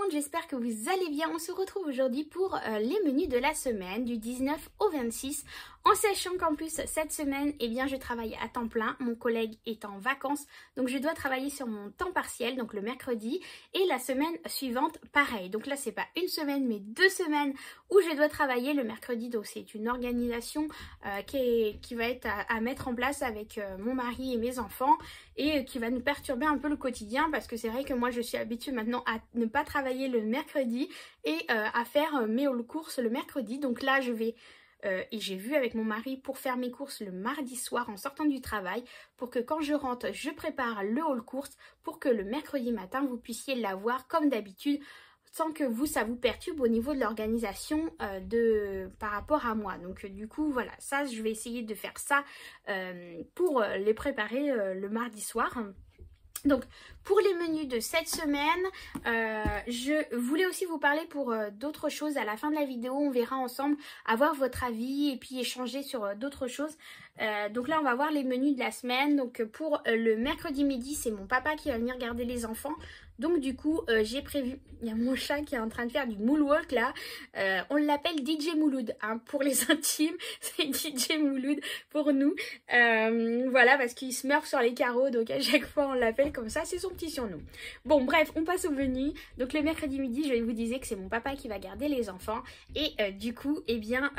monde, j'espère que vous allez bien. On se retrouve aujourd'hui pour les menus de la semaine du 19 au 26. En sachant qu'en plus cette semaine, eh bien, je travaille à temps plein. Mon collègue est en vacances, donc je dois travailler sur mon temps partiel, donc le mercredi. Et la semaine suivante, pareil. Donc là, c'est pas une semaine, mais 2 semaines où je dois travailler le mercredi. Donc c'est une organisation qui va être à mettre en place avec mon mari et mes enfants et qui va nous perturber un peu le quotidien parce que c'est vrai que moi, je suis habituée maintenant à ne pas travailler le mercredi et à faire mes courses le mercredi. Donc là, je vais... et j'ai vu avec mon mari pour faire mes courses le mardi soir en sortant du travail pour que quand je rentre, je prépare le haul course pour que le mercredi matin, vous puissiez l'avoir comme d'habitude sans que vous, ça vous perturbe au niveau de l'organisation par rapport à moi. Donc du coup, voilà, ça, je vais essayer de faire ça pour les préparer le mardi soir. Donc pour les menus de cette semaine, je voulais aussi vous parler pour d'autres choses. À la fin de la vidéo, on verra ensemble, avoir votre avis et puis échanger sur d'autres choses. Donc là, on va voir les menus de la semaine. Donc pour le mercredi midi, c'est mon papa qui va venir garder les enfants. Donc du coup, j'ai prévu, il y a mon chat qui est en train de faire du moonwalk là. On l'appelle DJ Mouloud, hein, pour les intimes, c'est DJ Mouloud pour nous. Voilà, parce qu'il se meurt sur les carreaux, donc à chaque fois on l'appelle comme ça, c'est son petit surnom. Bon bref, on passe au menu. Donc le mercredi midi, je vous disais que c'est mon papa qui va garder les enfants. Et du coup, eh bien...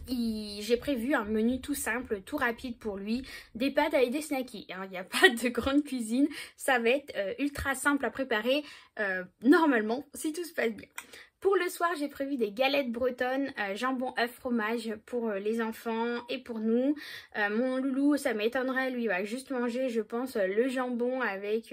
j'ai prévu un menu tout simple, tout rapide pour lui, des pâtes avec des snackies. Il n'y a pas de grande cuisine, ça va être ultra simple à préparer normalement si tout se passe bien. Pour le soir, j'ai prévu des galettes bretonnes, jambon, œuf, fromage pour les enfants et pour nous. Mon loulou, ça m'étonnerait, lui, il va juste manger, je pense, le jambon avec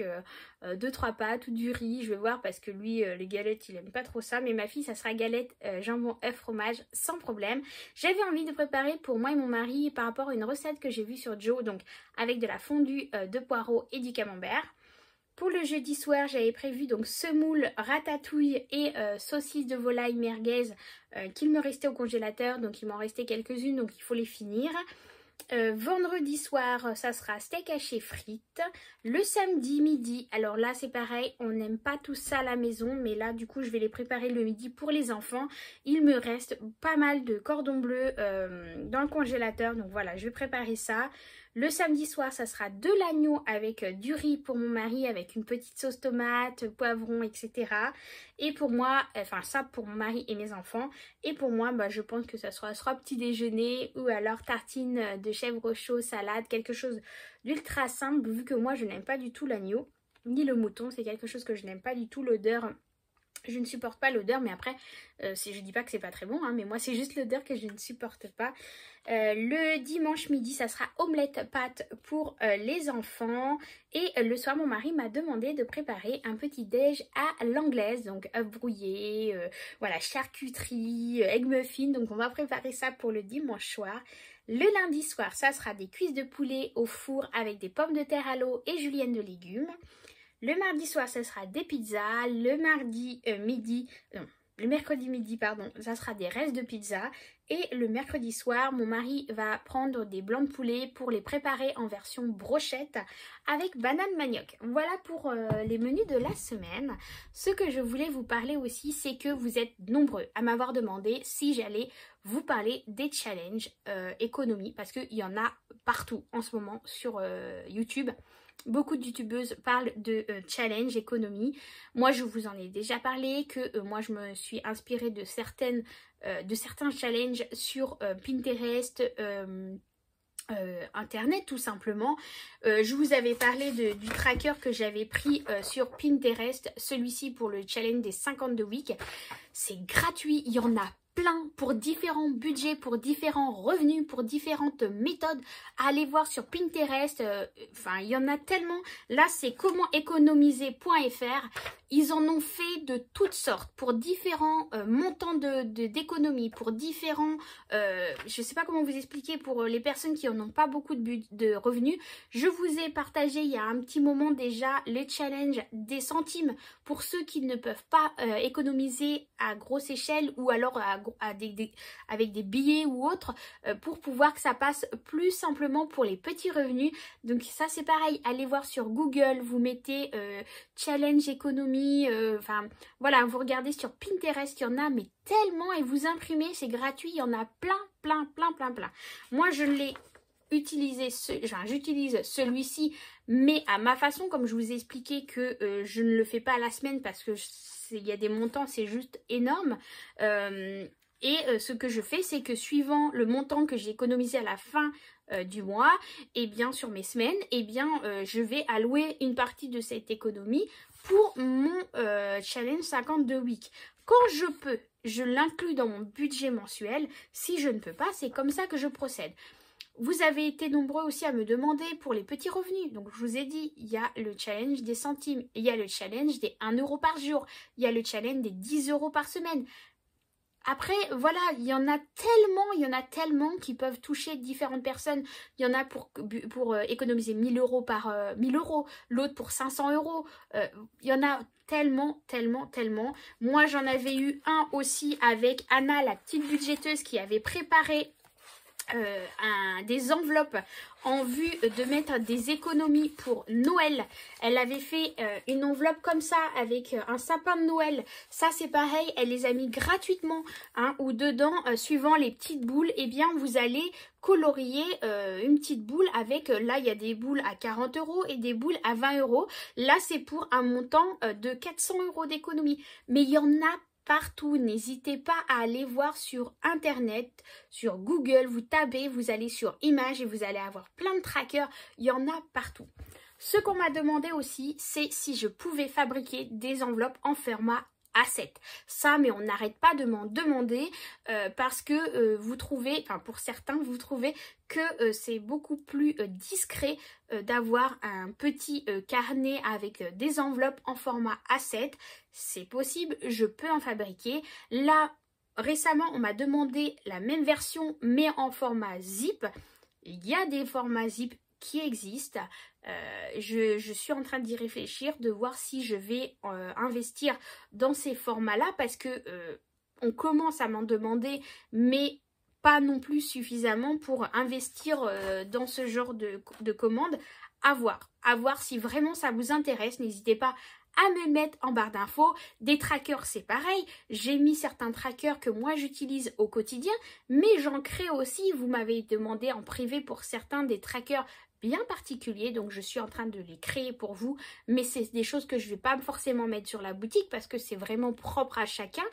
2-3 pâtes ou du riz. Je vais voir parce que lui, les galettes, il aime pas trop ça. Mais ma fille, ça sera galette, jambon, œuf, fromage, sans problème. J'avais envie de préparer pour moi et mon mari par rapport à une recette que j'ai vue sur Joe, donc avec de la fondue de poireaux et du camembert. Pour le jeudi soir, j'avais prévu donc semoule, ratatouille et saucisses de volaille merguez qu'il me restait au congélateur. Donc il m'en restait quelques-unes, donc il faut les finir. Vendredi soir, ça sera steak haché frites. Le samedi midi, alors là c'est pareil, on n'aime pas tout ça à la maison, mais là du coup je vais les préparer le midi pour les enfants. Il me reste pas mal de cordon bleu dans le congélateur, donc voilà, je vais préparer ça. Le samedi soir, ça sera de l'agneau avec du riz pour mon mari avec une petite sauce tomate, poivron, etc. Et pour moi, enfin ça pour mon mari et mes enfants. Et pour moi, bah, je pense que ça sera soit petit déjeuner ou alors tartine de chèvre chaud, salade, quelque chose d'ultra simple vu que moi je n'aime pas du tout l'agneau ni le mouton. C'est quelque chose que je n'aime pas du tout, l'odeur. Je ne supporte pas l'odeur, mais après, je dis pas que c'est pas très bon, hein, mais moi c'est juste l'odeur que je ne supporte pas. Le dimanche midi, ça sera omelette pâte pour les enfants. Et le soir, mon mari m'a demandé de préparer un petit déj à l'anglaise, donc œufs brouillés, voilà, charcuterie, egg muffin. Donc on va préparer ça pour le dimanche soir. Le lundi soir, ça sera des cuisses de poulet au four avec des pommes de terre à l'eau et julienne de légumes. Le mardi soir, ce sera des pizzas. Le mercredi midi, pardon, ça sera des restes de pizza. Et le mercredi soir, mon mari va prendre des blancs de poulet pour les préparer en version brochette avec banane manioc. Voilà pour les menus de la semaine. Ce que je voulais vous parler aussi, c'est que vous êtes nombreux à m'avoir demandé si j'allais vous parler des challenges économie, parce qu'il y en a partout en ce moment sur YouTube. Beaucoup de youtubeuses parlent de challenge économie. Moi, je vous en ai déjà parlé, que moi, je me suis inspirée de certains challenges sur Pinterest, Internet tout simplement. Je vous avais parlé du tracker que j'avais pris sur Pinterest, celui-ci pour le challenge des 52 weeks. C'est gratuit, il y en a plein pour différents budgets, pour différents revenus, pour différentes méthodes. Allez voir sur Pinterest, enfin il y en a tellement. Là c'est comentéconomiser.fr. Ils en ont fait de toutes sortes pour différents montants d'économie, pour différents, je sais pas comment vous expliquer, pour les personnes qui n'en ont pas beaucoup de revenus. Je vous ai partagé il y a un petit moment déjà les challenges des centimes pour ceux qui ne peuvent pas économiser à grosse échelle ou alors à avec des billets ou autres pour pouvoir que ça passe plus simplement pour les petits revenus. Donc ça c'est pareil, allez voir sur Google, vous mettez challenge économie, enfin voilà, vous regardez sur Pinterest, il y en a mais tellement, et vous imprimez, c'est gratuit, il y en a plein. Moi je l'ai utilisé, j'utilise celui-ci mais à ma façon, comme je vous ai expliqué que je ne le fais pas à la semaine parce que il y a des montants, c'est juste énorme. Ce que je fais, c'est que suivant le montant que j'ai économisé à la fin du mois, et bien sur mes semaines, et bien je vais allouer une partie de cette économie pour mon challenge 52 week. Quand je peux, je l'inclus dans mon budget mensuel. Si je ne peux pas, c'est comme ça que je procède. Vous avez été nombreux aussi à me demander pour les petits revenus. Donc, je vous ai dit, il y a le challenge des centimes, il y a le challenge des 1 euro par jour, il y a le challenge des 10 euros par semaine. Après, voilà, il y en a tellement qui peuvent toucher différentes personnes. Il y en a pour économiser 1000 euros par 1000 euros, l'autre pour 500 euros. Il y en a tellement. Moi, j'en avais eu un aussi avec Anna, la petite budgéteuse, qui avait préparé des enveloppes en vue de mettre des économies pour Noël. Elle avait fait une enveloppe comme ça avec un sapin de Noël. Ça c'est pareil, elle les a mis gratuitement, hein, ou dedans, suivant les petites boules, et bien vous allez colorier une petite boule avec, là il y a des boules à 40 euros et des boules à 20 euros. Là c'est pour un montant de 400 euros d'économie. Mais il y en a partout, n'hésitez pas à aller voir sur internet, sur Google, vous tapez, vous allez sur images et vous allez avoir plein de trackers, il y en a partout. Ce qu'on m'a demandé aussi, c'est si je pouvais fabriquer des enveloppes en format A7. Ça, mais on n'arrête pas de m'en demander parce que vous trouvez, enfin pour certains, vous trouvez que c'est beaucoup plus discret d'avoir un petit carnet avec des enveloppes en format A7. C'est possible, je peux en fabriquer. Là, récemment, on m'a demandé la même version mais en format zip. Il y a des formats zip qui existent. Je suis en train d'y réfléchir, de voir si je vais investir dans ces formats-là parce que on commence à m'en demander, mais pas non plus suffisamment pour investir dans ce genre de commandes. À voir si vraiment ça vous intéresse. N'hésitez pas à me mettre en barre d'infos. Des trackers, c'est pareil. J'ai mis certains trackers que moi j'utilise au quotidien, mais j'en crée aussi. Vous m'avez demandé en privé pour certains des trackers bien particuliers, donc je suis en train de les créer pour vous, mais c'est des choses que je ne vais pas forcément mettre sur la boutique parce que c'est vraiment propre à chacun.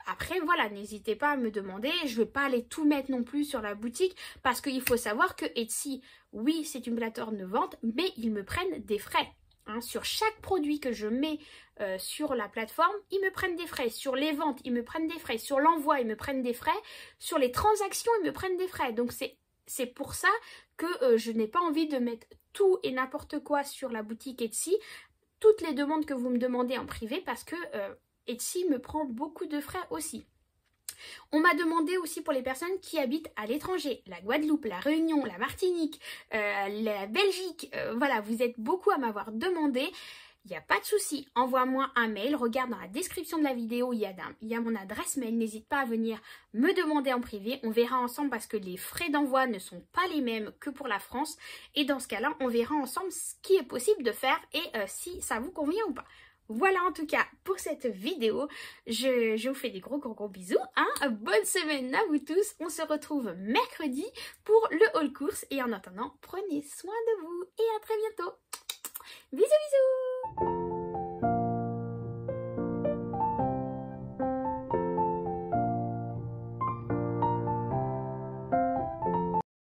Après voilà, n'hésitez pas à me demander, je ne vais pas aller tout mettre non plus sur la boutique parce qu'il faut savoir que Etsy, oui c'est une plateforme de vente, mais ils me prennent des frais. Hein, sur chaque produit que je mets sur la plateforme, ils me prennent des frais. Sur les ventes, ils me prennent des frais. Sur l'envoi, ils me prennent des frais. Sur les transactions, ils me prennent des frais. Donc c'est pour ça que je n'ai pas envie de mettre tout et n'importe quoi sur la boutique Etsy. Toutes les demandes que vous me demandez en privé parce que Etsy me prend beaucoup de frais aussi. On m'a demandé aussi pour les personnes qui habitent à l'étranger, la Guadeloupe, la Réunion, la Martinique, la Belgique, voilà, vous êtes beaucoup à m'avoir demandé. Il n'y a pas de souci, envoie-moi un mail, regarde dans la description de la vidéo, il y a mon adresse mail, n'hésite pas à venir me demander en privé, on verra ensemble parce que les frais d'envoi ne sont pas les mêmes que pour la France et dans ce cas-là, on verra ensemble ce qui est possible de faire et si ça vous convient ou pas. Voilà en tout cas pour cette vidéo, je vous fais des gros bisous, hein. Bonne semaine à vous tous, on se retrouve mercredi pour le haul course et en attendant, prenez soin de vous et à très bientôt. Bisous bisous.